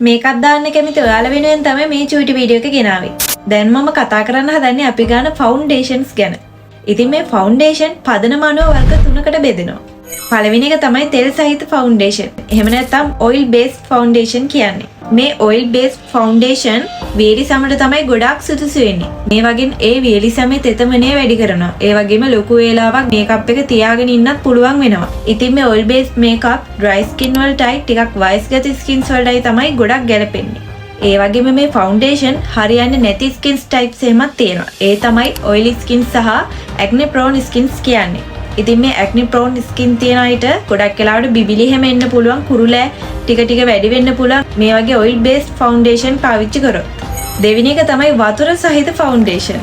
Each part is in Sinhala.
මේකක් දාන්න කැමති ඔයාලා වෙනුවෙන් තමයි මේ චූටි වීඩියෝ එක ගෙනාවේ. දැන් මම කතා කරන්න හදන්නේ අපි ගන්න ෆවුන්ඩේෂන්ස් ගැන. ඉතින් මේ ෆවුන්ඩේෂන් පදනම අනුව වර්ග තුනකට බෙදෙනවා. පළවෙනි එක තමයි තෙල් සහිත ෆවුන්ඩේෂන්. එහෙම නැත්නම් ඔයිල් බේස්ඩ් ෆවුන්ඩේෂන් කියන්නේ. මේ ඔයිල් බේස්ඩ් ෆවුන්ඩේෂන් වේලි සමට තමයි ගොඩාක් සුදුසු වෙන්නේ. මේ වගේ ඒ වේලි සමේ තෙතමනය වැඩි කරනවා. ඒ වගේම ලොකු වේලාවක් මේකප් එක තියාගෙන ඉන්නත් පුළුවන් වෙනවා. ඉතින් මේ oil based makeup dry skin වලටයි ටිකක් වයස්ගත ස්කින්ස් වලටයි තමයි ගොඩක් ගැලපෙන්නේ. ඒ වගේම මේ ෆවුන්ඩේෂන් හරියන්නේ නැති ස්කින්ස් ටයිප්ස් එහෙමත් තියෙනවා. ඒ තමයි ඔයිලි ස්කින් සහ ඇක්නේ ප්‍රෝන් ස්කින්ස් කියන්නේ. ඉතින් මේ ඇක්නේ ප්‍රෝන් ස්කින් තියෙන අයට ගොඩක් වෙලාවට බිබිලි හැම එන්න පුළුවන්, කුරුලෑ ටික ටික වැඩි වෙන්න පුළුවන් මේ වගේ ඔයිල් බේස්ඩ් ෆවුන්ඩේෂන් පාවිච්චි කරොත්. දෙවෙනි එක තමයි වතුර සහිත ෆවුන්ඩේෂන්.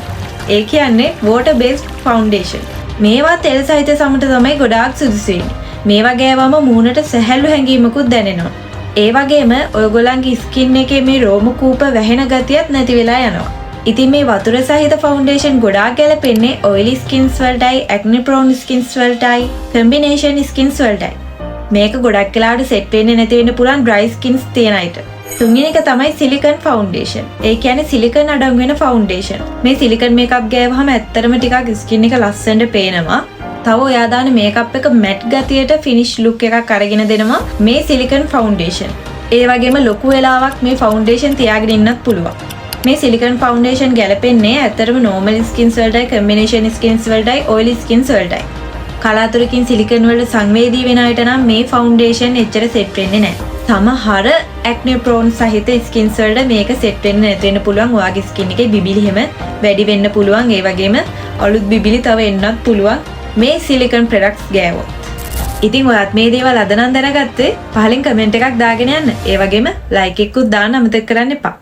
ඒ කියන්නේ වෝටර් බේස්ඩ් ෆවුන්ඩේෂන්. මේවා තෙල් සහිත සමට තමයි ගොඩාක් සුදුසු වෙන්නේ. මේවා ගෑවම මූණට සැහැල්ලු හැඟීමකුත් දැනෙනවා. ඒ වගේම ඔයගොල්ලන්ගේ ස්කින් එකේ මේ රෝම කූප වැහෙන ගතියත් නැති වෙලා යනවා. ඉතින් මේ වතුර සහිත ෆවුන්ඩේෂන් ගොඩාක් ගැලපෙන්නේ oily skins වලටයි, ඇක්නේ prawn skins වලටයි, combination skins වලටයි. මේක ගොඩක් වෙලාවට සෙට් වෙන්නේ නැති වෙන්න පුළුවන් ඩ්‍රයි ස්කින්ස් තියෙන අයට. තුන්වෙනි එක තමයි සිලිකන් ෆවුන්ඩේෂන්. ඒ කියන්නේ සිලිකන් අඩංගු වෙන ෆවුන්ඩේෂන්. මේ සිලිකන් මේකප් ගෑවහම ඇත්තටම ටිකක් ස්කින් එක ලස්සනට පේනවා. තව ඔයා දාන මේකප් එක මැට් ගතියට ෆිනිෂ් ලුක් එකක් අරගෙන දෙනවා මේ සිලිකන් ෆවුන්ඩේෂන්. ඒ වගේම ලොකු වෙලාවක් මේ ෆවුන්ඩේෂන් තියාගෙන ඉන්නත් පුළුවන්. මේ සිලිකන් ෆවුන්ඩේෂන් ගැලපෙන්නේ ඇත්තටම normal skins වලටයි, combination skins වලටයි, oily skins වලටයි. කලාතුරකින් සිලිකන් වලට සංවේදී වෙන අයට නම් මේ ෆවුන්ඩේෂන් එච්චර සෙට් වෙන්නේ නැහැ. සමහර ඇක්නේ ප්‍රෝන් සහිත ස්කින්ස් වලට මේක සෙට් වෙන්නේ නැති වෙන්න පුළුවන්. ඔයාගේ ස්කින් එකේ බිබිලි හැම වැඩි වෙන්න පුළුවන්. ඒ වගේම අලුත් බිබිලි තව එන්නත් පුළුවන් මේ සිලිකන් ප්‍රොඩක්ට්ස් ගෑවොත්. ඉතින් ඔයත් මේ දේවල් අද නම් දැනගත්තේ? පහලින් කමෙන්ට් එකක් දාගෙන යන්න. ඒ වගේම ලයික් එකකුත් දාන්න අමතක කරන්න එපා.